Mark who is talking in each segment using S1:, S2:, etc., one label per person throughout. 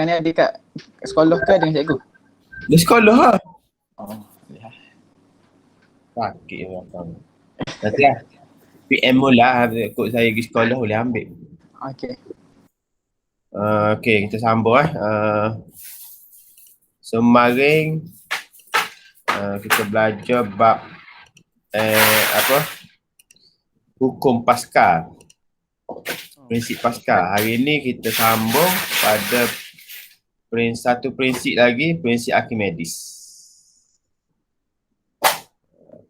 S1: sekarang ni adik kat sekolah ke dengan cikgu?
S2: Di sekolah lah.
S1: Oh, ya.
S2: Sakit orang. Nanti lah. PM mula ikut saya pergi sekolah boleh ambil.
S1: Okey.
S2: Okey, kita sambung Semaring kita belajar bab hukum Pascal. Prinsip Pascal. Hari ini kita sambung pada satu prinsip lagi, prinsip Archimedes.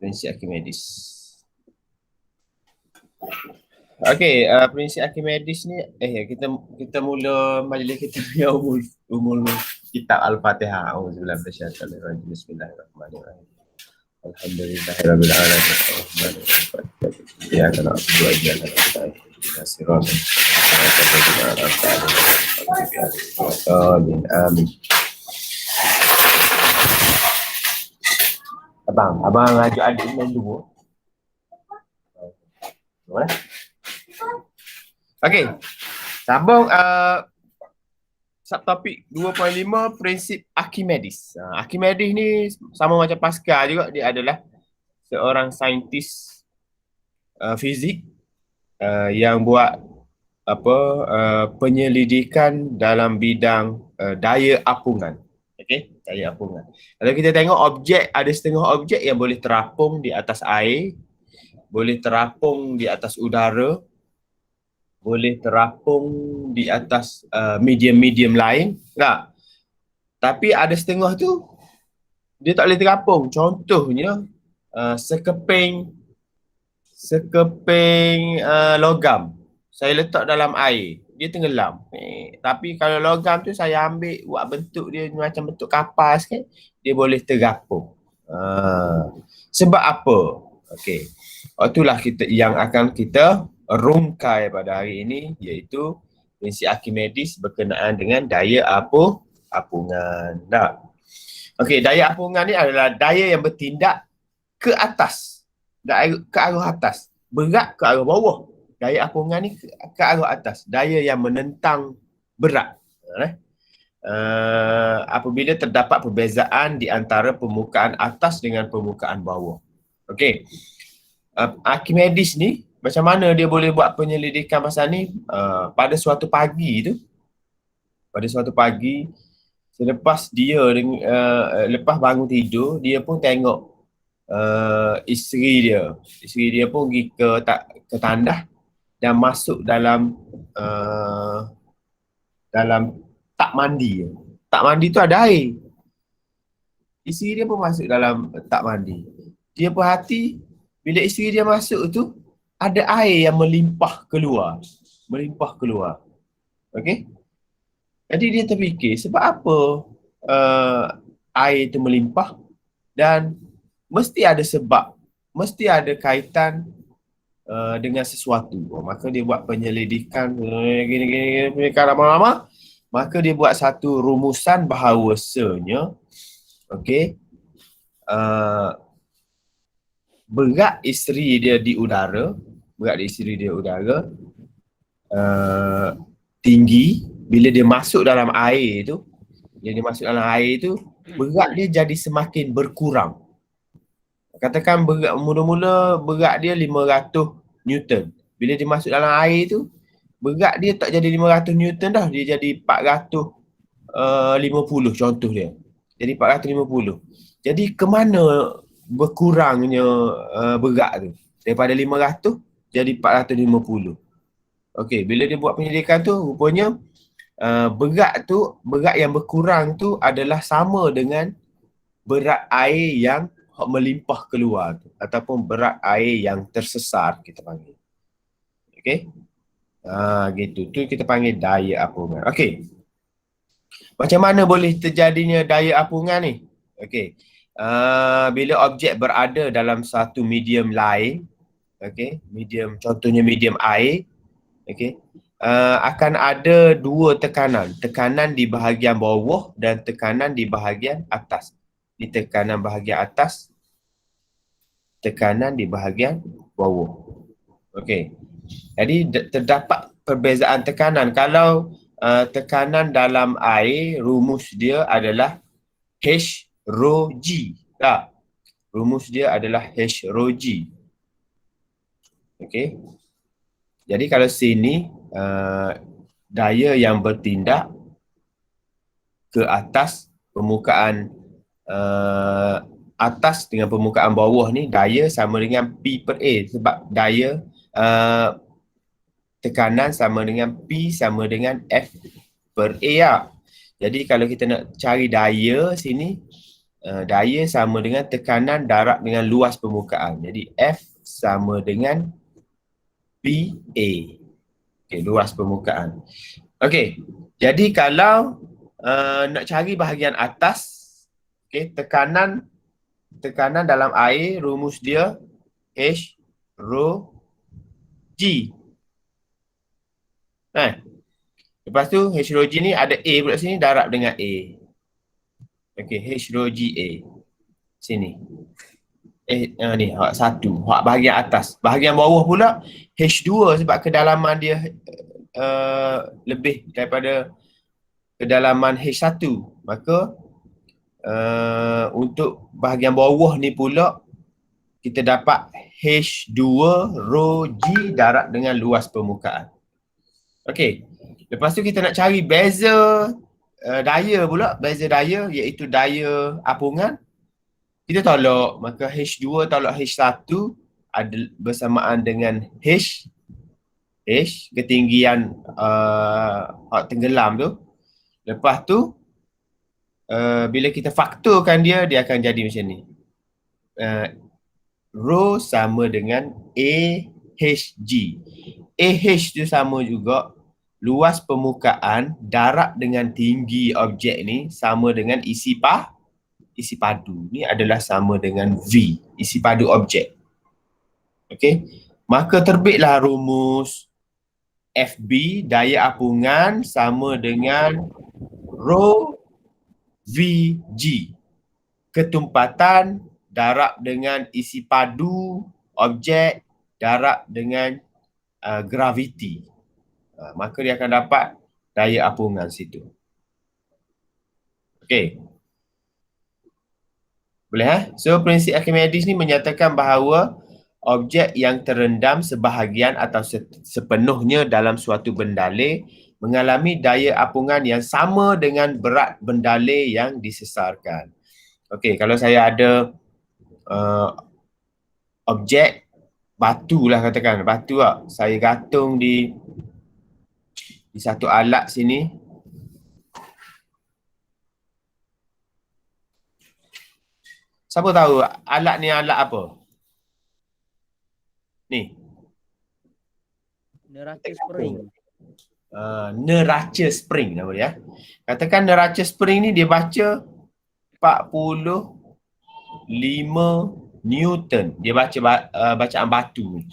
S2: Prinsip Archimedes. Okey, prinsip Archimedes ni kita mula majlis kita punya umul kitab Al-Fatihah. Auzubillahi minasyaitanir rajim. Bismillahirrahmanirrahim. Alhamdulillahirabbil alamin. Ya kana wa iyyaka nasta'in. Amin. Abang ajak adik main dulu. Boleh? Okey. Sambung subtopik 2.5 prinsip Archimedes. Archimedes ni sama macam Pascal juga, dia adalah seorang saintis fizik yang buat penyelidikan dalam bidang daya apungan. Okey, daya apungan. Kalau kita tengok objek, ada setengah objek yang boleh terapung di atas air, boleh terapung di atas udara, boleh terapung di atas medium-medium lain, tak? Tapi ada setengah tu dia tak boleh terapung. Contohnya sekeping logam. Saya letak dalam air, dia tenggelam. Tapi kalau logam tu saya ambil buat bentuk dia macam bentuk kapas kan, dia boleh terapung. Sebab apa? Okey. Itulah yang akan kita rungkai pada hari ini, iaitu prinsip Archimedes berkenaan dengan daya apungan. Tak? Okey, daya apungan ni adalah daya yang bertindak ke atas, ke arah atas, berat ke arah bawah. Daya apungan ni ke arah atas, daya yang menentang berat. Apabila terdapat perbezaan di antara permukaan atas dengan permukaan bawah. Okey. Archimedes ni macam mana dia boleh buat penyelidikan pasal ni? Pada suatu pagi, selepas dia lepas bangun tidur, dia pun tengok isteri dia pun pergi ke tandas dan masuk dalam tak mandi. Tak mandi tu ada air. Isteri dia pun masuk dalam tak mandi. Dia perhati bila isteri dia masuk tu ada air yang melimpah keluar. Okey? Jadi dia terfikir sebab apa air tu melimpah, dan mesti ada sebab, mesti ada kaitan dengan sesuatu. Maka dia buat penyelidikan gini lama-lama, maka dia buat satu rumusan bahawasanya berat isteri dia di udara tinggi. Bila dia masuk dalam air tu, berat dia jadi semakin berkurang. Katakan mula-mula berat dia 500 Newton. Bila dia masuk dalam air tu, berat dia tak jadi 500 Newton dah, dia jadi 450 contoh dia. Jadi 450. Jadi ke mana berkurangnya berat tu? Daripada 500 jadi 450. Okey, bila dia buat penyelidikan tu, rupanya berat yang berkurang tu adalah sama dengan berat air yang melimpah keluar tu, ataupun berat air yang tersesar kita panggil. Okey? Gitu. Tu kita panggil daya apungan. Okey. Macam mana boleh terjadinya daya apungan ni? Okey. Bila objek berada dalam satu medium lain, contohnya medium air, akan ada dua tekanan di bahagian bawah dan tekanan di bahagian atas. Di tekanan bahagian atas, tekanan di bahagian bawah. Okey. Jadi terdapat perbezaan tekanan. Kalau tekanan dalam air, rumus dia adalah H rho G. Tak? Rumus dia adalah H rho G. Okey. Jadi kalau sini daya yang bertindak ke atas permukaan atas dengan permukaan bawah ni, daya sama dengan P per A, sebab daya tekanan sama dengan P sama dengan F per A lah. Jadi kalau kita nak cari daya sini, daya sama dengan tekanan darab dengan luas permukaan. Jadi F sama dengan PA. Okay, luas permukaan. Okey, jadi kalau nak cari bahagian atas, okay, tekanan dalam air, rumus dia H rho G. Lepas tu H rho G ni ada A pula sini, darab dengan A. Okey, H rho G A. Sini. Ni hak satu, hak bahagian atas. Bahagian bawah pula H2 sebab kedalaman dia lebih daripada kedalaman H1. Maka untuk bahagian bawah ni pula kita dapat H2 rho G darab dengan luas permukaan. Okey. Lepas tu kita nak cari beza daya pula, beza daya iaitu daya apungan. Kita tolak, maka H2 tolak H1 ada bersamaan dengan H ketinggian tenggelam tu. Lepas tu bila kita faktorkan dia akan jadi macam ni. Rho sama dengan AHG. AH tu sama juga, luas permukaan darab dengan tinggi objek ni sama dengan isi padu. Ni adalah sama dengan V, isi padu objek. Okey. Maka terbitlah rumus FB, daya apungan sama dengan rho VG. Ketumpatan darab dengan isi padu objek darab dengan graviti. Maka dia akan dapat daya apungan situ. Okey. Boleh So prinsip Archimedes ni menyatakan bahawa objek yang terendam sebahagian atau sepenuhnya dalam suatu bendaleh mengalami daya apungan yang sama dengan berat bendaleh yang disesarkan. Okey, kalau saya ada objek batu lah, katakan batu lah, saya gantung di satu alat sini. Siapa tahu alat ni alat apa? Ni.
S3: Neraca spring.
S2: Neraca spring nama dia. Katakan neraca spring ni dia baca 45 Newton. Dia baca bacaan batu ni.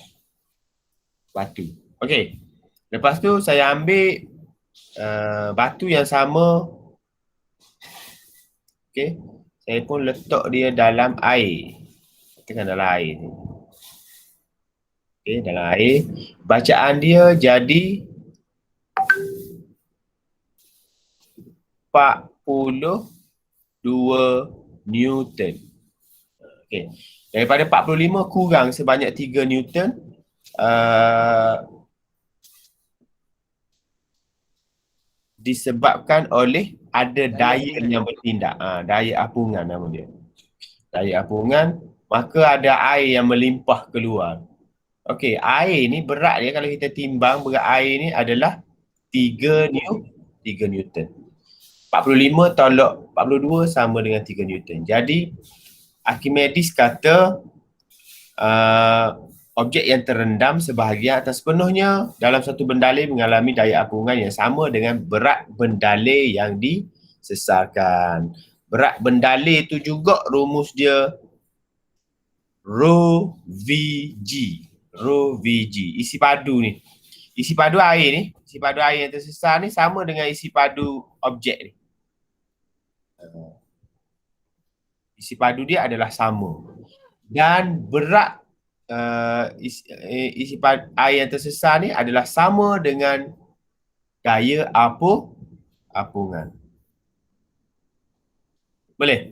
S2: Batu. Okey. Lepas tu saya ambil batu yang sama. Okey. Saya pun letak dia dalam air. Katakan dalam air ni. Okey, dalam air. Bacaan dia jadi 42 Newton. Okey. Daripada 45 kurang sebanyak 3 Newton. Disebabkan oleh ada daya yang bertindak. Daya apungan nama dia. Daya apungan, maka ada air yang melimpah keluar. Okey, air ni berat dia kalau kita timbang, berat air ni adalah 3 Newton. 45 tolak 42 sama dengan 3 Newton. Jadi Archimedes kata objek yang terendam sebahagian atau sepenuhnya dalam satu bendaleh mengalami daya apungan yang sama dengan berat bendaleh yang disesarkan. Berat bendaleh tu juga rumus dia rho VG. Rho VG. Isi padu ni. Isi padu air ni. Isi padu air yang tersesar ni sama dengan isi padu objek ni. Isi padu dia adalah sama. Dan berat isi padu air yang tersesar ni adalah sama dengan daya apungan. Boleh?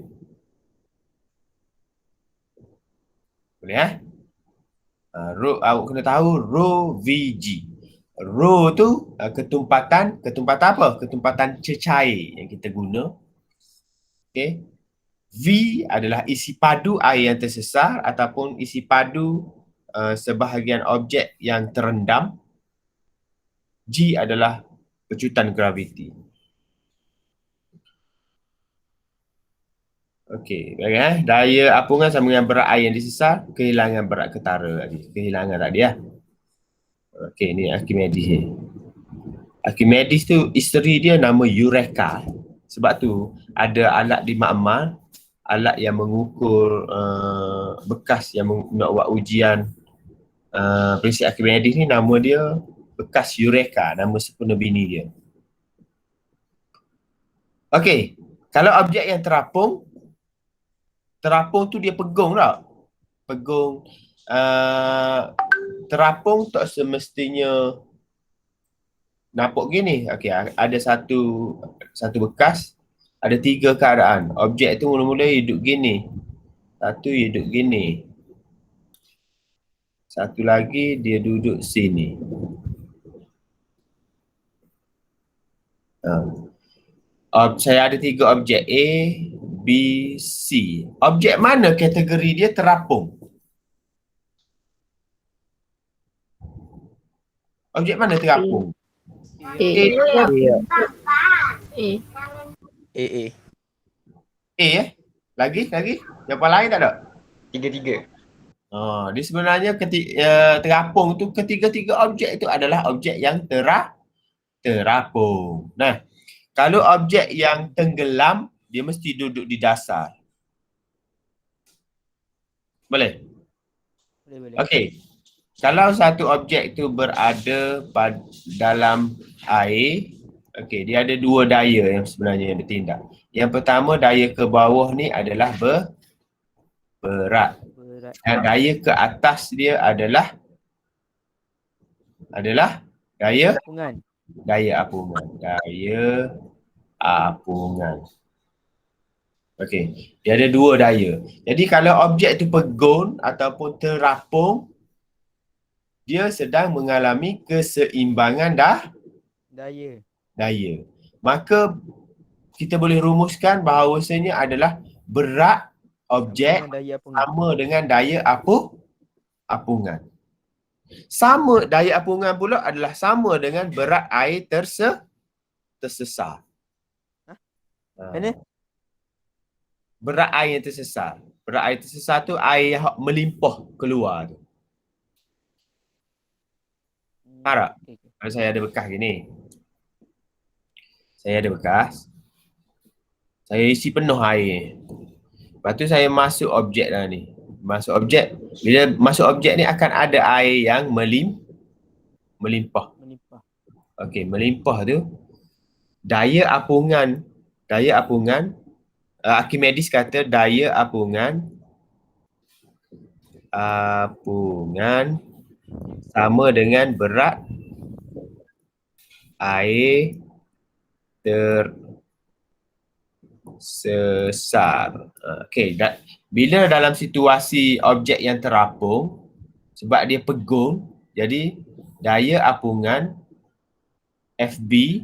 S2: Boleh awak kena tahu rho VG. Rho tu ketumpatan apa? Ketumpatan cecair yang kita guna. Okey. V adalah isi padu air yang tersesar ataupun isi padu sebahagian objek yang terendam. G adalah pecutan graviti. Okey, baik daya apungan sama dengan berat air yang disesar, kehilangan berat ketara tadi. Kehilangan tadi Okey, ni Archimedes ni. Archimedes tu isteri dia nama Eureka. Sebab tu ada alat di makmal, alat yang mengukur bekas yang nak buat ujian prinsip Archimedes ni, nama dia bekas Eureka, nama sempurna bini dia. Okey, kalau objek yang terapung tu dia pegung tak? Pegung terapung tak semestinya nampak gini. Okey, ada satu bekas, ada 3 keadaan. Objek tu mula-mula hidup gini. Satu hidup gini. Satu lagi dia duduk sini. Saya ada 3 objek A, B, C. Objek mana kategori dia terapung? Objek mana terapung? A. Lagi? Jawapan lain tak ada?
S1: 3.
S2: Dia sebenarnya terapung tu, ketiga-tiga objek itu adalah objek yang terapung. Nah, kalau objek yang tenggelam, dia mesti duduk di dasar. Boleh?
S3: Boleh.
S2: Okey. Kalau satu objek tu berada dalam air, okey, dia ada 2 daya yang sebenarnya yang bertindak. Yang pertama, daya ke bawah ni adalah berat. Dan daya ke atas dia adalah daya
S3: Apungan.
S2: Daya apungan. Okey, dia ada 2 daya. Jadi kalau objek tu pegun ataupun terapung, dia sedang mengalami keseimbangan daya. Maka kita boleh rumuskan bahawasanya adalah berat objek sama dengan daya apungan. Sama daya apungan pula adalah sama dengan berat air tersesar.
S3: Mana?
S2: Berat air yang tersesar. Berat air tersesar tu air yang melimpah keluar tu. Harap. Kalau saya ada bekas gini. Saya isi penuh air. Lepas tu saya masuk objek dah ni. Bila masuk objek ni akan ada air yang melimpah. Okey, melimpah tu daya apungan Archimedes kata daya apungan sama dengan berat air tersesar. Okey, bila dalam situasi objek yang terapung, sebab dia pegung, jadi daya apungan FB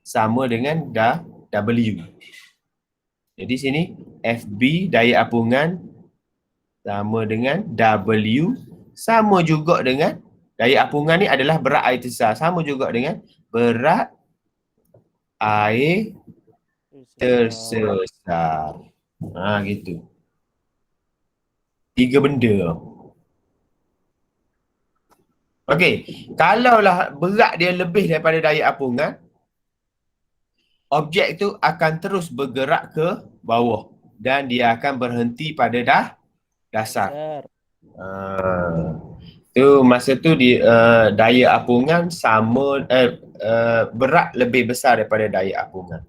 S2: sama dengan W. Jadi sini FB daya apungan sama dengan W, sama juga dengan daya apungan ni adalah berat air tersesar, sama juga dengan berat air tersesar. Gitu. 3 benda. Okey, kalaulah berat dia lebih daripada daya apungan, objek tu akan terus bergerak ke bawah dan dia akan berhenti pada dasar. Masa tu daya apungan sama berat lebih besar daripada daya apungan.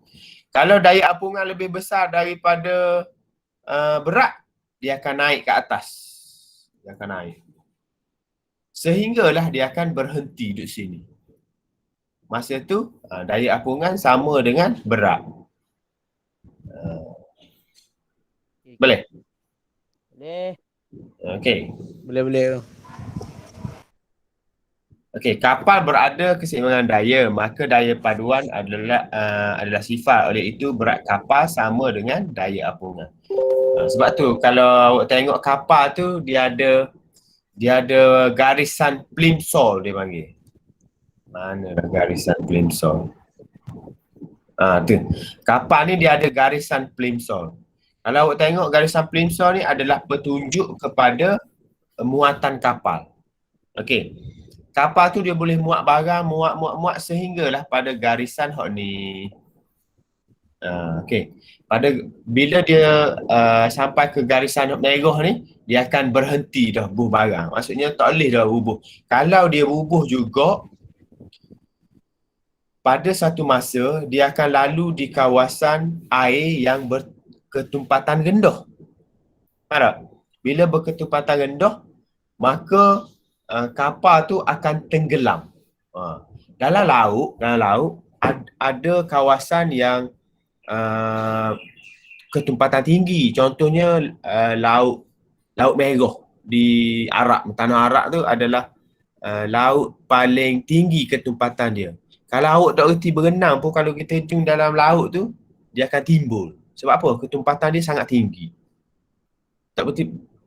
S2: Kalau daya apungan lebih besar daripada berat, dia akan naik ke atas. Sehinggalah dia akan berhenti di sini. masa tu daya apungan sama dengan berat. Boleh?
S3: Boleh.
S2: Okey.
S4: Boleh.
S2: Okey, kapal berada keseimbangan daya, maka daya paduan adalah sifat. Oleh itu berat kapal sama dengan daya apungan. Sebab tu kalau awak tengok kapal tu dia ada garisan plimsoll dia panggil. Mana dah garisan plimsoll? Tu. Kapal ni dia ada garisan plimsoll. Kalau awak tengok garisan plimsoll ni adalah petunjuk kepada muatan kapal. Okey. Kapal tu dia boleh muat barang, muat sehinggalah pada garisan hok ni. Okey. Bila dia sampai ke garisan hok merah ni, dia akan berhenti dah bubuh barang. Maksudnya tak boleh dah bubuh. Kalau dia bubuh juga, pada satu masa dia akan lalu di kawasan air yang berketumpatan rendah. Faham tak? Bila berketumpatan rendah, maka kapal tu akan tenggelam. Dalam laut ada kawasan yang ketumpatan tinggi. Contohnya laut Merah di Arab. Tanah Arab tu adalah laut paling tinggi ketumpatan dia. Kalau awak tak reti berenang pun, kalau kita terjun dalam laut tu, dia akan timbul. Sebab apa? Ketumpatan dia sangat tinggi.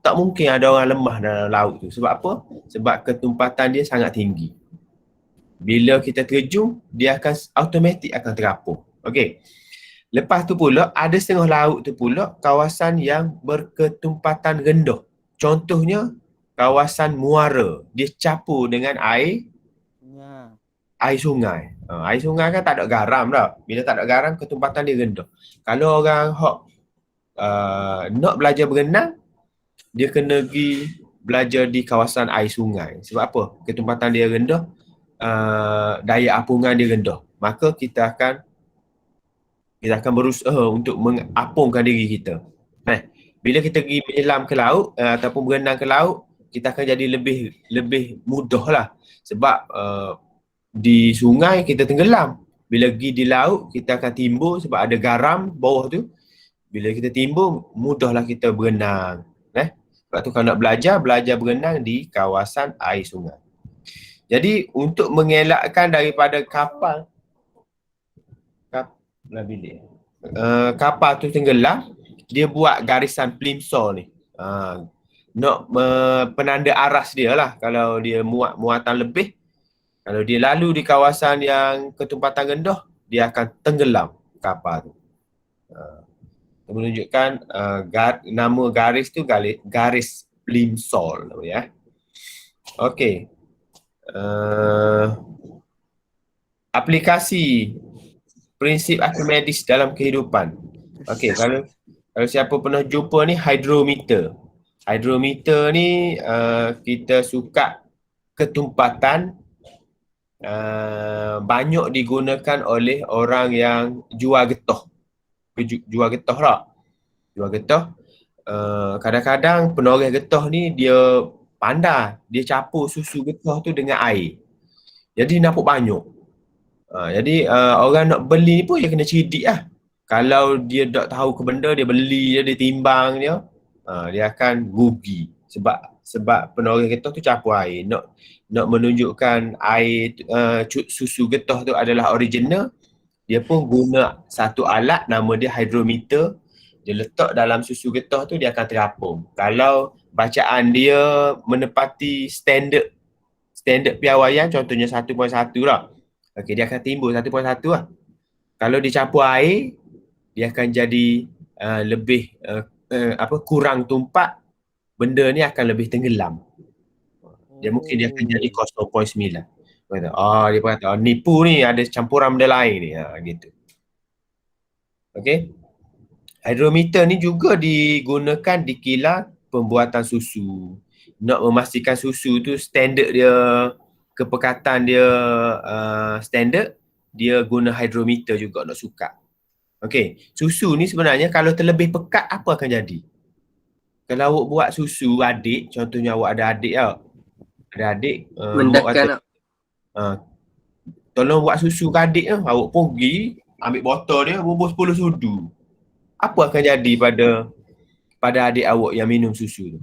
S2: Tak mungkin ada orang lemah dalam laut tu. Sebab apa? Sebab ketumpatan dia sangat tinggi. Bila kita terjun, dia akan automatik akan terapung. Okey. Lepas tu pula, ada setengah laut tu pula kawasan yang berketumpatan rendah. Contohnya, kawasan muara. Dia capur dengan air sungai. Air sungai kan tak ada garam dah. Bila tak ada garam, ketumpatan dia rendah. Kalau orang nak belajar berenang, dia kena pergi belajar di kawasan air sungai. Sebab apa? Ketumpatan dia rendah, daya apungan dia rendah. Maka kita akan berusaha untuk mengapungkan diri kita. Bila kita pergi menyelam ke laut ataupun berenang ke laut, kita akan jadi lebih mudah lah. Sebab di sungai kita tenggelam. Bila pergi di laut, kita akan timbul sebab ada garam bawah tu. Bila kita timbul, mudahlah kita berenang. Sebab tu kalau nak belajar berenang di kawasan air sungai. Jadi untuk mengelakkan daripada kapal tu tenggelam, dia buat garisan plimsoll ni. Penanda aras dia lah. Kalau dia muatan lebih, kalau dia lalu di kawasan yang ketumpatan rendah, dia akan tenggelam kapal tu. Menunjukkan nama garis tu garis plimsoll ya. Okey. Aplikasi prinsip Archimedes dalam kehidupan. Okey, kalau siapa pernah jumpa ni hydrometer. Hydrometer ni kita suka ketumpatan banyak digunakan oleh orang yang jual getah. Jual getah lah. Jual getah. Kadang-kadang penoreh getah ni dia pandai. Dia capur susu getah tu dengan air. Jadi nampak banyak. Jadi orang nak beli ni pun dia kena cerdik lah. Kalau dia tak tahu ke benda, dia beli dia timbang dia, dia akan rugi. Sebab penoreh getah tu capur air. Nak menunjukkan air susu getah tu adalah original, dia pun guna satu alat nama dia hydrometer. Dia letak dalam susu getah tu, dia akan terapung. Kalau bacaan dia menepati standard piawaian, contohnya 1.1 lah. Okey, dia akan timbul 1.1 lah. Kalau dicampur air, dia akan jadi lebih kurang tumpat, benda ni akan lebih tenggelam. Dia akan jadi 0.9. Dia kata, nipu ni, ada campuran benda lain ni. Gitu. Okey. Hydrometer ni juga digunakan di kilang pembuatan susu. Nak memastikan susu tu standard dia, kepekatan dia standard, dia guna hydrometer juga nak sukat. Okey, susu ni sebenarnya kalau terlebih pekat, apa akan jadi? Kalau awak buat susu adik, contohnya awak ada adik tau. Ada adik
S5: mendapkan
S2: tolong buat susu ke adik tu. Awak pergi, ambil botol dia, bubuh 10 sudu. Apa akan jadi pada adik awak yang minum susu tu?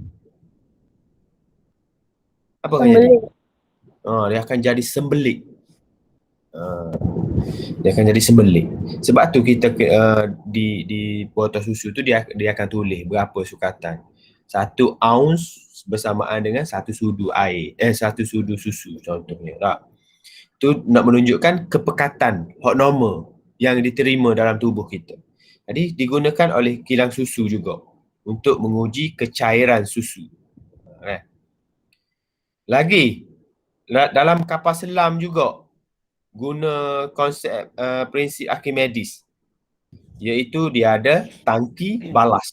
S2: Apa akan jadi? Dia akan jadi sembelit. Dia akan jadi sembelit. Sebab tu kita di botol susu tu dia akan tulis berapa sukatan. 1 ounce bersamaan dengan 1 sudu air. 1 sudu susu contohnya. Tak? Tu nak menunjukkan kepekatan hot normal yang diterima dalam tubuh kita. Jadi digunakan oleh kilang susu juga untuk menguji kecairan susu. Lagi dalam kapal selam juga guna konsep prinsip Archimedes, iaitu dia ada tangki balas.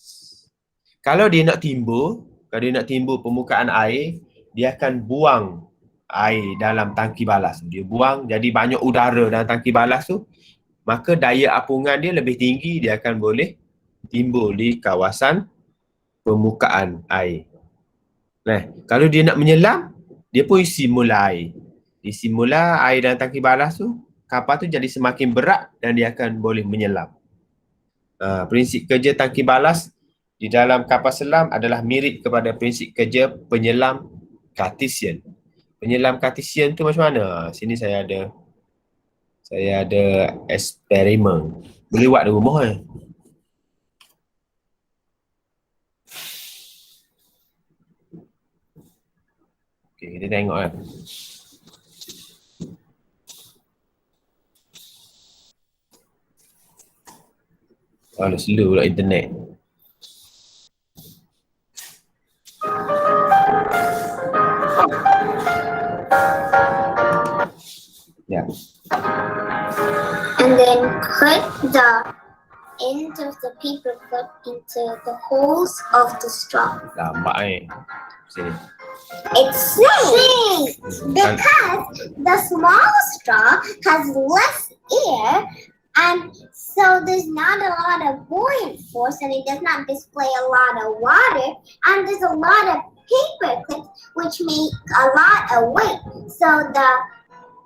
S2: Kalau dia nak timbul permukaan air, dia akan buang air dalam tangki balas. Dia buang, jadi banyak udara dalam tangki balas tu, maka daya apungan dia lebih tinggi, dia akan boleh timbul di kawasan permukaan air. Nah, kalau dia nak menyelam, dia pun isi mula air. Isi mula air dalam tangki balas tu, kapal tu jadi semakin berat dan dia akan boleh menyelam. Prinsip kerja tangki balas di dalam kapal selam adalah mirip kepada prinsip kerja penyelam Cartesian. Penyelam Cartesian tu macam mana? Sini saya ada eksperimen. Boleh buat di rumah . Okay, kita tengok . Slow pula internet. Yeah.
S4: And then put the end of the paper clip into the holes of the straw.
S2: Lambat sini.
S4: It sinks because the small straw has less air, and so there's not a lot of buoyant force, and it does not display a lot of water, and there's a lot of paper clips which make a lot of weight. So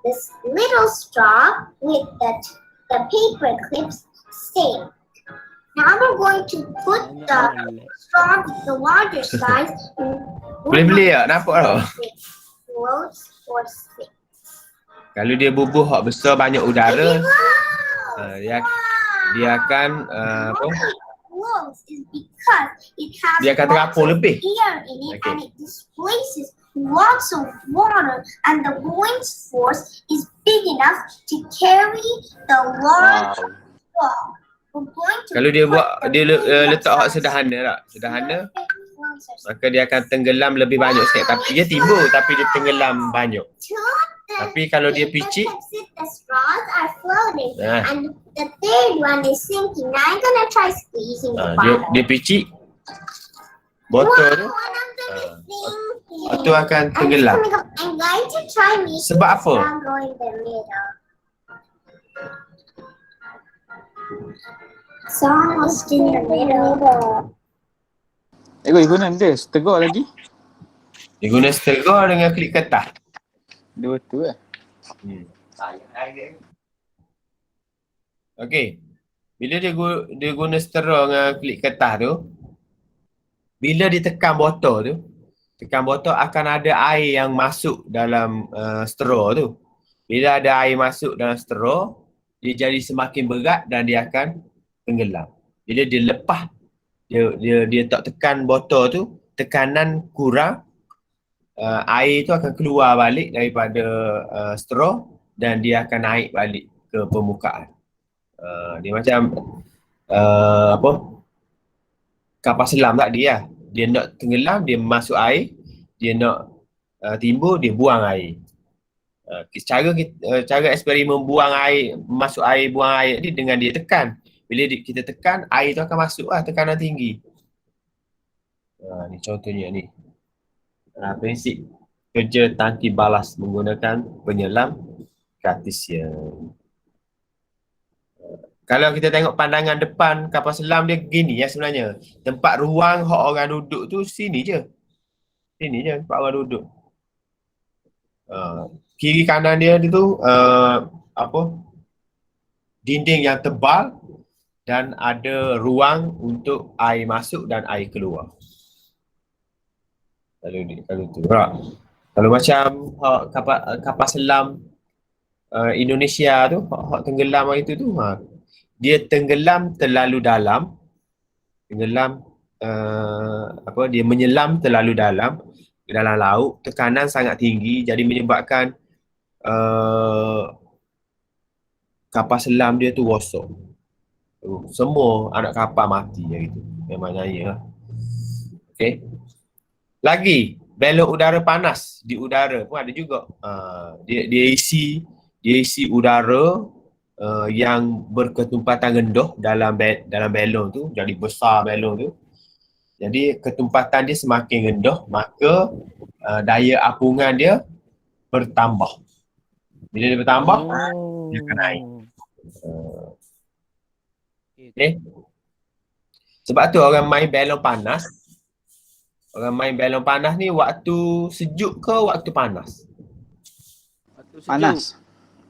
S4: this little straw with the paper clips stay. Now we're going to put the straw with the larger size.
S2: Boleh tak? Nampak tak?
S4: Floats or sinks.
S2: Kalau dia bubuh hak besar banyak udara, dia akan dia akan terapung lebih.
S4: Air in it, and it displaces lots of water, and the buoyant force is big enough to carry the large straw.
S2: Kalau dia letak hak sederhana, maka dia akan tenggelam lebih banyak sikit. Tapi dia timbul, tapi dia tenggelam banyak. Tapi kalau dia picit,
S4: the straws are floating, and the third one is sinking. Now I'm gonna try squeezing the bottom.
S2: dia picit botol tu,
S4: One of them is sinking.
S2: tu akan tenggelam.
S4: I'm going to try making
S2: Sebab apa?
S4: the straw go in the middle. It's almost in the middle.
S1: Dia guna dia setegak lagi.
S2: Dia guna setegak dengan klik kertas.
S1: Dua tu lah.
S2: Okey. Bila dia guna setera dengan klik kertas tu, bila ditekan botol akan ada air yang masuk dalam straw tu. Bila ada air masuk dalam straw, dia jadi semakin berat dan dia akan tenggelam. Bila dia lepas, dia tak tekan botol tu, tekanan kurang, air tu akan keluar balik daripada straw dan dia akan naik balik ke permukaan. Dia macam kapal selam tadi lah. Dia nak tenggelam, dia masuk air. Dia nak timbul, dia buang air. Cara eksperimen buang air, masuk air, buang air ni dengan dia tekan. Bila kita tekan, air tu akan masuk lah, tekanan tinggi. Ni contohnya ni. Prinsip kerja tangki balas menggunakan penyelam Cartesian. Kalau kita tengok pandangan depan kapal selam dia gini ya sebenarnya. Tempat ruang hak orang duduk tu sini je. Sini je tempat orang duduk. Kiri kanan dia tu dinding yang tebal dan ada ruang untuk air masuk dan air keluar. Kalau tu. Kalau macam kapal selam Indonesia tu, hak tenggelam hari tu, dia tenggelam terlalu dalam. Dia menyelam terlalu dalam ke dalam laut, tekanan sangat tinggi, jadi menyebabkan kapal selam dia tu rosak. Semua anak kapal mati hari tu. Memang nyaya lah. Okay. Lagi, balon udara panas di udara pun ada juga. Dia isi udara yang berketumpatan rendah dalam balon tu, jadi besar balon tu. Jadi ketumpatan dia semakin rendah, maka daya apungan dia bertambah. Bila dia bertambah, dia akan naik. Okay. Sebab tu orang main balon panas. Orang main balon panas ni waktu sejuk ke waktu panas?
S3: Waktu sejuk.
S1: Panas.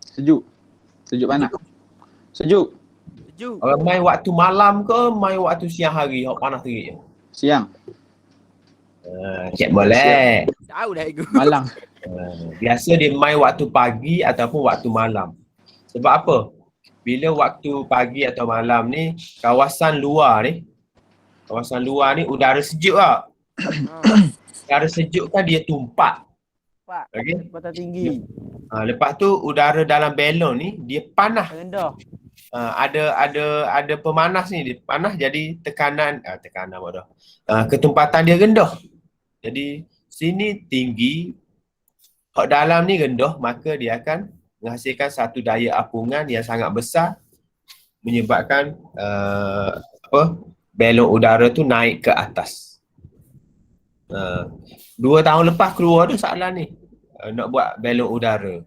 S1: Sejuk. Sejuk panas. Sejuk.
S3: Sejuk.
S2: Orang main waktu malam ke main waktu siang hari? Panas terik je.
S1: Siang.
S2: Cik boleh.
S3: Tahu dah aku.
S1: Malam.
S2: Biasa dia main waktu pagi ataupun waktu malam. Sebab apa? Bila waktu pagi atau malam ni, kawasan luar ni udara sejuk lah. Udara sejuk kan dia tumpat. Okay?
S3: Kecepatan tinggi.
S2: Lepas tu udara dalam balon ni dia panas.
S3: Rendah.
S2: Ada pemanas ni, dia panas jadi tekanan ketumpatan dia rendah. Jadi sini tinggi, hak dalam ni rendah, maka dia akan menghasilkan satu daya apungan yang sangat besar, menyebabkan balon udara tu naik ke atas. 2 tahun lepas keluar tu soalan ni, nak buat balon udara.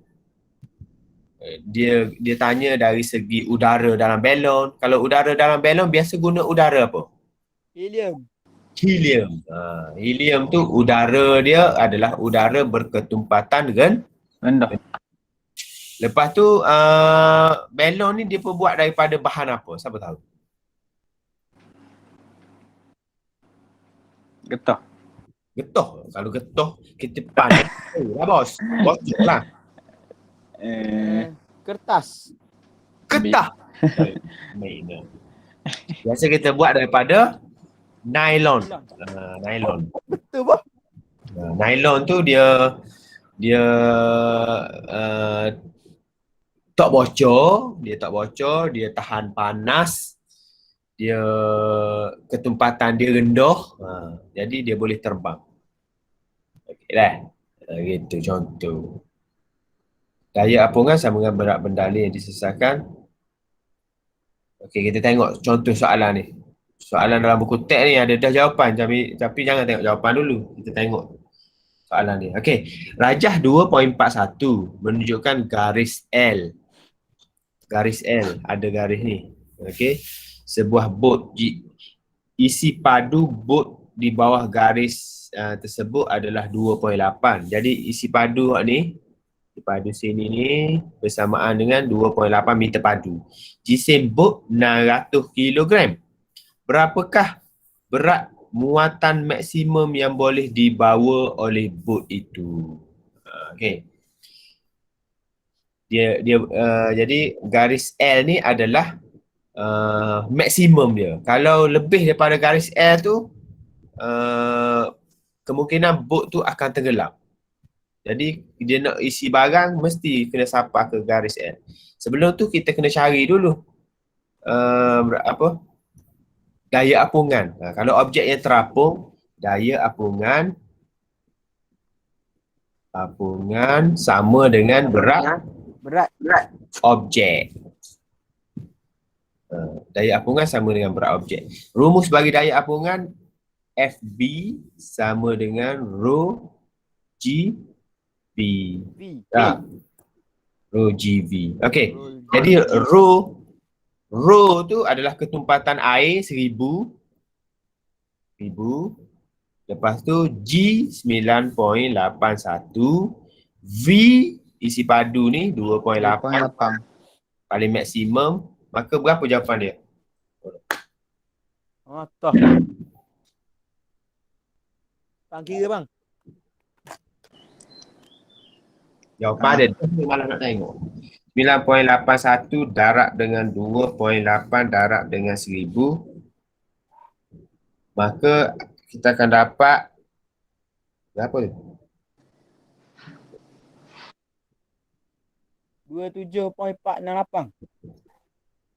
S2: Dia tanya dari segi udara dalam balon. Kalau udara dalam balon biasa guna udara apa?
S3: Helium.
S2: Helium tu udara dia adalah udara berketumpatan
S1: Rendah.
S2: Lepas tu balon ni dia berbuat daripada bahan apa? Siapa tahu?
S1: Getah.
S2: Kalau getah kita panas. Lah bos. Bocor lah.
S3: Kertas.
S2: Getah. Biasa kita buat daripada nylon. Nylon.
S3: Betul bah.
S2: Nylon tu dia tak bocor, dia tahan panas, dia ketumpatan dia rendah, jadi dia boleh terbang. Okeylah. Gitu contoh. Daya apungan sama dengan berat benda yang disesatkan. Okey, kita tengok contoh soalan ni. Soalan dalam buku teks ni ada dah jawapan, tapi jangan tengok jawapan dulu. Kita tengok soalan ni. Okey, rajah 2.41 menunjukkan garis L. Garis L, ada garis ni. Okey. Sebuah bot, isi padu bot di bawah garis tersebut adalah 2.8. Jadi isi padu ni, isi padu sini ni bersamaan dengan 2.8 meter padu. Jisim bot 600 kg. Berapakah berat muatan maksimum yang boleh dibawa oleh bot itu? Okey. Jadi garis L ni adalah maksimum dia. Kalau lebih daripada garis L tu, kemungkinan bot tu akan tenggelam. Jadi dia nak isi barang mesti kena sampai ke garis L. Sebelum tu kita kena cari dulu daya apungan. Kalau objek yang terapung, daya apungan sama dengan berat objek. Daya apungan sama dengan berat objek. Rumus bagi daya apungan FB sama dengan rho GB. Rho GB. Okey. Jadi rho tu adalah ketumpatan air 1000. Lepas tu G 9.81. V isi padu ni 2.8. paling maksimum, maka berapa jawapan dia?
S3: Toh. Bang kira bang.
S2: Jawapan dia tu malah nak tengok. 9.81 darab dengan 2.8 darab dengan 1000. Maka kita akan dapat berapa tu?
S3: 27.468.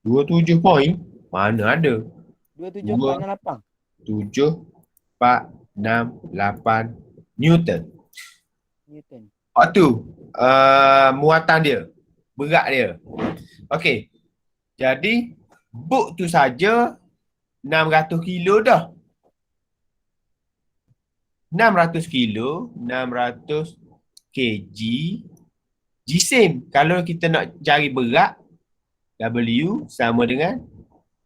S2: 27 poin? Mana ada?
S3: 27.468.
S2: 7.468 Newton.
S3: Newton.
S2: Waktu muatan dia, berat dia. Okey. Jadi book tu saja 600 kilo dah. 600 kilo, 600 kg jisim. Kalau kita nak cari berat, W sama dengan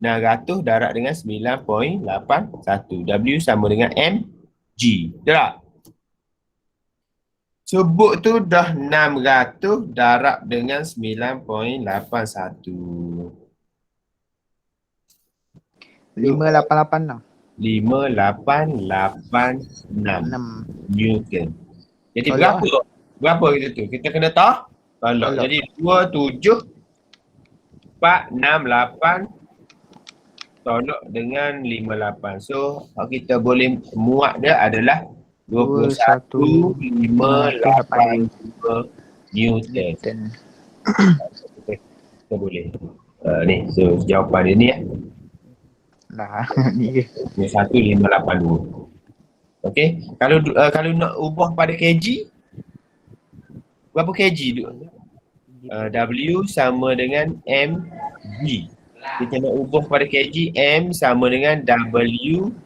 S2: 600 darab dengan 9.81. W sama dengan mg. Betul tak? So book tu dah 600 darab dengan 9.81.
S1: 5886.
S2: 5886 Newton. Jadi
S1: Tolak
S2: berapa? Berapa kita tu? Kita kena tahu. Tolak.
S1: Tolak.
S2: Jadi 27468 tolak dengan 58. So kita boleh muat dia adalah 21,582 Newton. Kita boleh. Ni, so jawapan dia ni
S1: Lah, ni ke.
S2: 1582. Okey, kalau nak ubah pada kg, berapa kg tu? W sama dengan mg. Kita nak ubah pada kg, M sama dengan W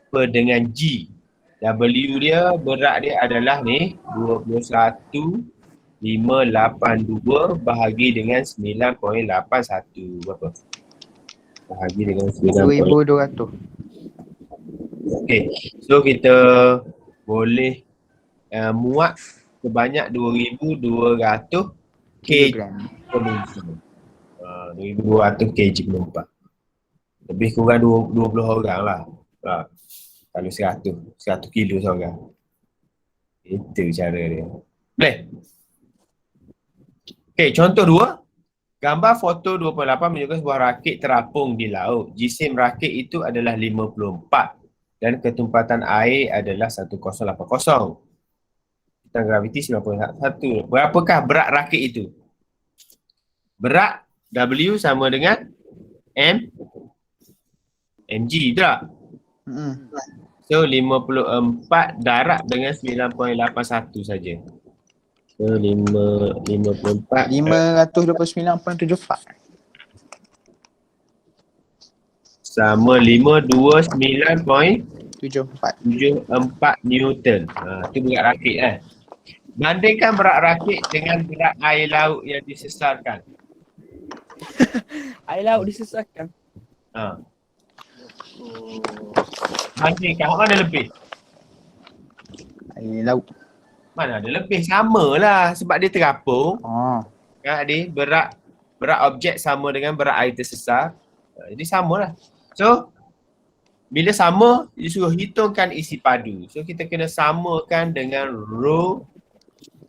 S2: per dengan G. W dia, berat dia adalah ni 21,582 bahagi dengan 9.81. Berapa? Bahagi dengan
S1: 2200.
S2: Okey, so kita boleh muat sebanyak 2,200 kg
S1: Kilogram.
S2: penumpang. 2,200 kg penumpang. Lebih kurang 20 orang lah. Kalau 100 kilo seorang. Itu cara dia. Boleh? Okey, contoh 2. Gambar foto 28 menunjukkan sebuah rakit terapung di laut. Jisim rakit itu adalah 54 dan ketumpatan air adalah 1080. Tentang graviti 91. Berapakah berat rakit itu? Berat W sama dengan mg, tak? So 54 darab dengan 9.81 saja. So 54
S1: 529.74.
S2: sama 529.74
S1: 74.
S2: Newton. Itu berat rakit kan. Bandingkan berat rakit dengan berat air laut yang disesarkan.
S3: Air laut disesatkan.
S2: Bandingkan, mana lebih?
S1: Air laut.
S2: Mana ada lebih, samalah sebab dia terapung. Kan Adi, berat objek sama dengan berat air tersesar. Jadi samalah. So bila sama, dia suruh hitungkan isi padu. So kita kena samakan dengan rho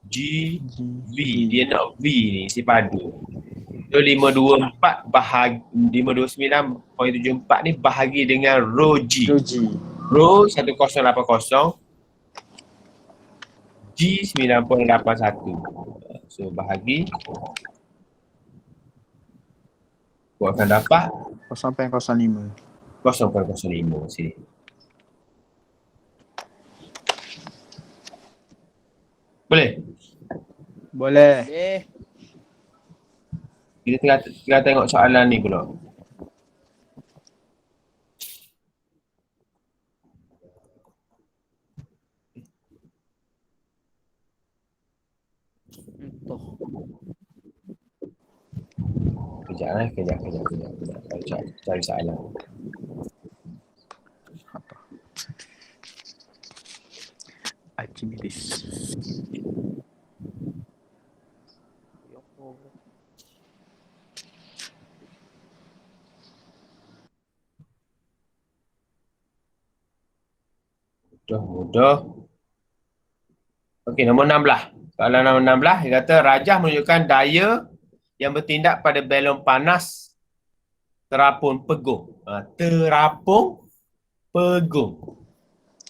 S2: G V. Dia nak V ni, isi padu. So 524 bahagi 529.74 ni bahagi dengan rho G. Rho 1080, G 9.81. So bahagi, kau akan dapat
S1: 0.05.
S2: 0.05 sini. Boleh?
S1: Boleh.
S2: Kita tengah tengok soalan ni pula. Kejap. Cari soalan.
S1: Apa? Archimedes.
S2: Mudah. Okey, nombor 16. Soalan nombor 16, dia kata rajah menunjukkan daya yang bertindak pada belon panas terapung pegung. Terapung pegung.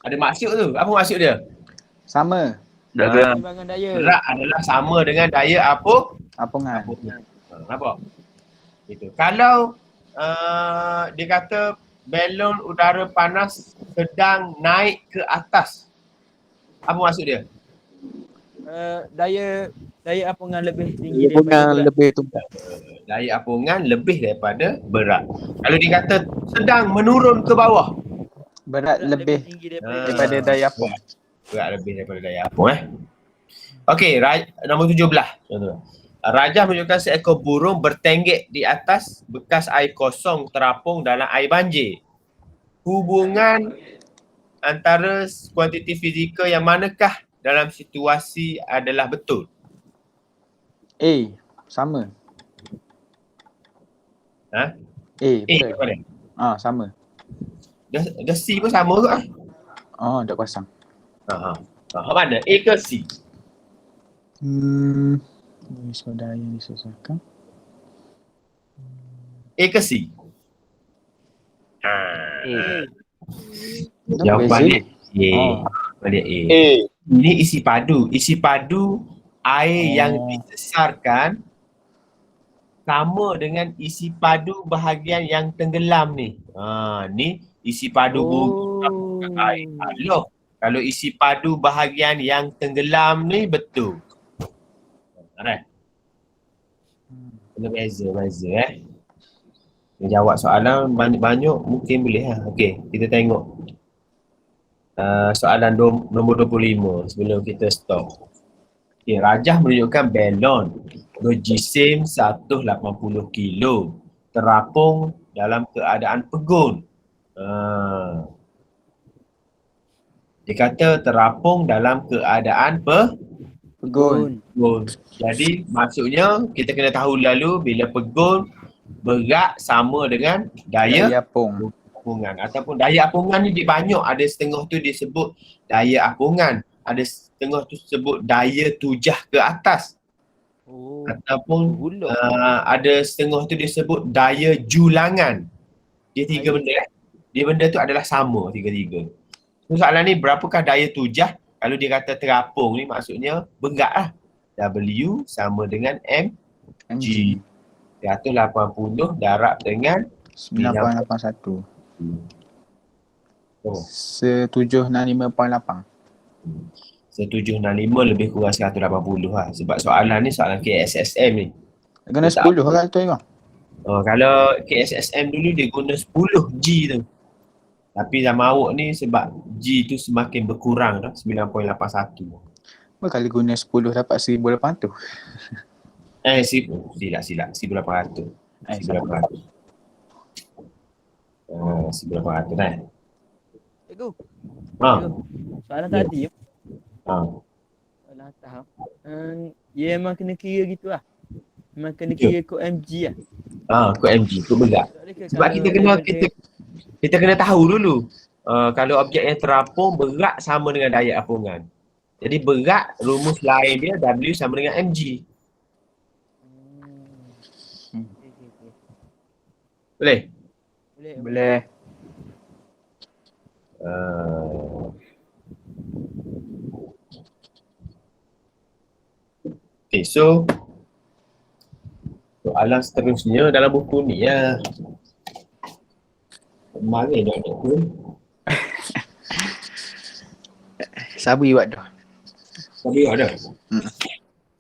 S2: Ada maksud tu. Apa maksud dia?
S1: Sama.
S3: Timbangan daya.
S2: Berat adalah sama dengan daya apa?
S1: Apungan.
S2: Nampak? Itu. Kalau dia kata belon udara panas sedang naik ke atas. Apa maksud dia?
S3: Daya apungan lebih tinggi
S1: Dia punya
S3: berat.
S1: lebih tumpukan.
S2: Daya apungan lebih daripada berat. Kalau dia kata sedang menurun ke bawah.
S1: Berat lebih
S3: tinggi
S1: daripada daya apung.
S2: Berat lebih daripada daya apung Okey, nombor 17. Contoh. Rajah menunjukkan seekor burung bertenggek di atas bekas air kosong terapung dalam air banjir. Hubungan antara kuantiti fizikal yang manakah dalam situasi adalah betul?
S1: A. Sama.
S2: Ha?
S1: A.
S2: Kat
S1: Betul.
S2: mana?
S1: Sama.
S2: Dah C pun sama ke?
S1: Oh, dah kosong.
S2: Mana? A ke C?
S1: Saudara yang disusahkan.
S2: A ke C?
S1: Kenapa
S2: Jawapan
S1: A?
S2: dia A.
S1: Oh.
S2: Jawapan dia A. Ini isi padu. Isi padu air yang disesarkan sama dengan isi padu bahagian yang tenggelam ni. Ni isi padu bukan air. Kalau isi padu bahagian yang tenggelam ni betul. Alright. Kena beza Dia jawab soalan banyak-banyak mungkin boleh lah. Okey, kita tengok soalan nombor 25 sebelum kita stop. Okey, rajah menunjukkan belon berjisim 180 kilo terapung dalam keadaan pegun. Dia kata terapung dalam keadaan
S1: Pegun.
S2: Jadi maksudnya kita kena tahu lalu bila pegun berat sama dengan daya
S1: apung.
S2: apungan. Ataupun daya apungan ni dia banyak. Ada setengah tu disebut daya apungan. Ada setengah tu disebut daya tujah ke atas. Ataupun ada setengah tu disebut daya julangan. Dia tiga benda. Dia benda tu adalah sama tiga-tiga. Soalan ni berapakah daya tujah? Kalau dia kata terapung ni maksudnya berat lah. W sama dengan mg. 180 darab dengan
S1: 9.81. 1765.8.
S2: 1765 lebih kurang 180 lah. Sebab soalan ni soalan KSSM ni.
S1: Kena 10 lah tu Iwan.
S2: Kalau KSSM dulu dia guna 10 G tu. Tapi zaman awak ni sebab G tu semakin berkurang dah, 9.81.
S1: Berkali guna 10 dapat 1,800.
S2: Silap. 1,800. 1,800. 1,800 kan?
S3: Cikgu.
S2: Ha.
S3: Soalan
S2: Ya.
S3: tadi. Soalan atas. Dia memang kena kira gitu lah. Memang kena kira kod MG lah.
S2: Kod MG, kod berat. Sebab kita kena tahu dulu. Kalau objek yang terapung berat sama dengan daya apungan. Jadi berat rumus lain dia W sama dengan mg. Boleh?
S1: Boleh.
S2: Okay, so soalan seterusnya dalam buku ni ya. Kemarin dah ada pun.
S1: Sabi buat dah.
S2: Sabi ada?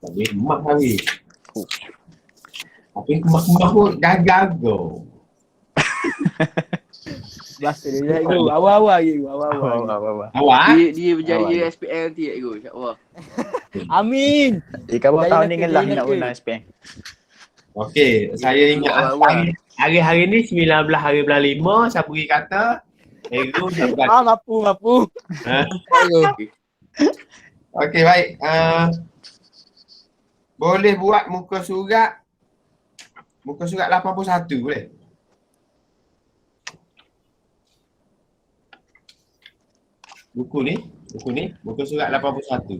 S2: Sabi emak sabi. Tapi emak pun dah jaga.
S3: Bahasa dia cikgu. Awal-awal je.
S2: Awak?
S5: Dia berjaya SPL nanti cikgu, insya-Allah.
S3: Amin.
S1: Kawan tahun ni ngelah nak guna SPM.
S2: Okey, saya ingat hari-hari ni 19 hari bulan 5, siapa pergi kata ego dia bukan.
S3: Mapu.
S2: Okey, baik. Boleh buat muka surat 81 boleh? Buku ni, muka surat 81.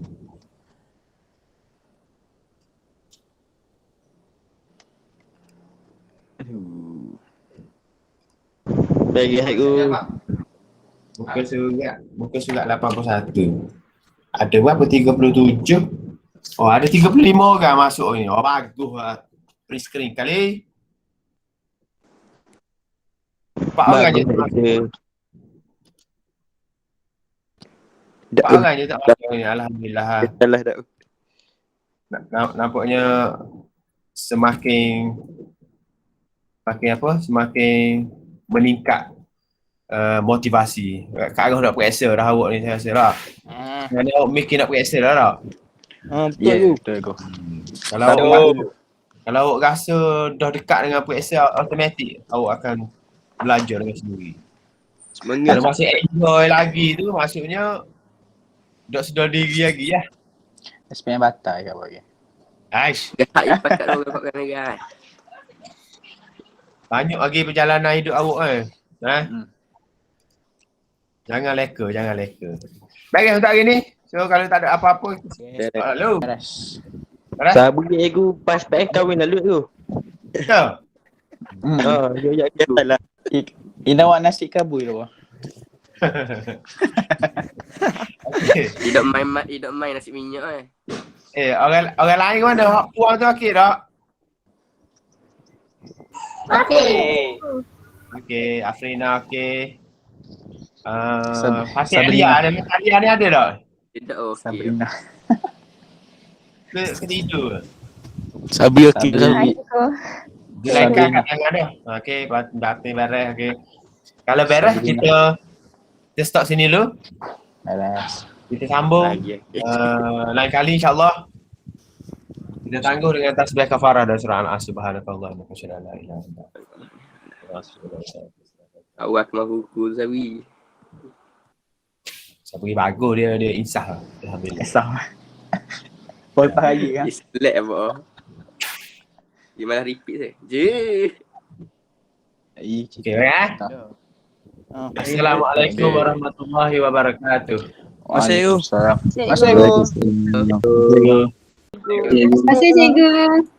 S1: Aduh.
S6: Bagi cikgu.
S2: Muka surat 81. Ada berapa? 37. Oh, ada 35 orang masuk ni. Oh, bagus lah. Print screen kali. 4 orang je tak masuk. 4 orang je tak masuk ni. Alhamdulillah.
S6: Salah dah.
S2: Nampaknya semakin meningkat motivasi. Kak Arif nak periksa dah awak ni, saya rasa lah. Jadi awak mikir nak periksa dah tak?
S3: Betul
S1: Ya,
S3: tu.
S1: betul go.
S2: Kalau awak rasa dah dekat dengan periksa automatik, awak akan belajar dengan sendiri.
S6: Semangat.
S2: Kalau masih enjoy lagi tu, maksudnya dok sedar diri lagi lah.
S1: SPM batal kat bagi.
S2: Aish,
S5: Gak pakat tu pakat negara.
S2: banyak lagi perjalanan hidup awak kan.
S1: Hmm.
S2: Jangan leka. Baik untuk hari ni. So kalau tak ada apa-apa, lalu.
S1: Beres.
S6: Sabu cikgu pas PN kahwin lalu tu.
S2: Ya.
S6: Ya salah.
S1: Ina awak nasi kabui tu.
S2: Okay.
S5: Hidup main nasi minyak
S2: Orang lain mana? Hak puang tu okey tak? Okey, Afrina okey. Pasal
S1: Sabrina.
S2: Alia ni ada tak?
S5: Tidak okey.
S1: Sabrina.
S2: Ke tidur?
S6: Sabi okey.
S1: Sabi.
S2: Dia lainkan kat tangan dia. Okey, batin beres okey. Kalau beres kita stop sini dulu.
S1: Beres.
S2: Kita sambung
S5: Lagi.
S2: lain kali insya-Allah. Kita tangguh dengan tasbih kafarah dan surah Al-As subhanakallahumma wa bihamdika la ilaha illa anta.
S5: Awak mahu ku zawi.
S2: Siapa pergi bagus dia insaf lah. Alhamdulillah.
S1: Sama. Boleh lagi kan?
S5: Select apa? Dia malah repeat saya. Je.
S2: Okey, ya. Assalamualaikum warahmatullahi wabarakatuh.
S1: Waalaikumsalam.
S4: Terima kasih, cikgu.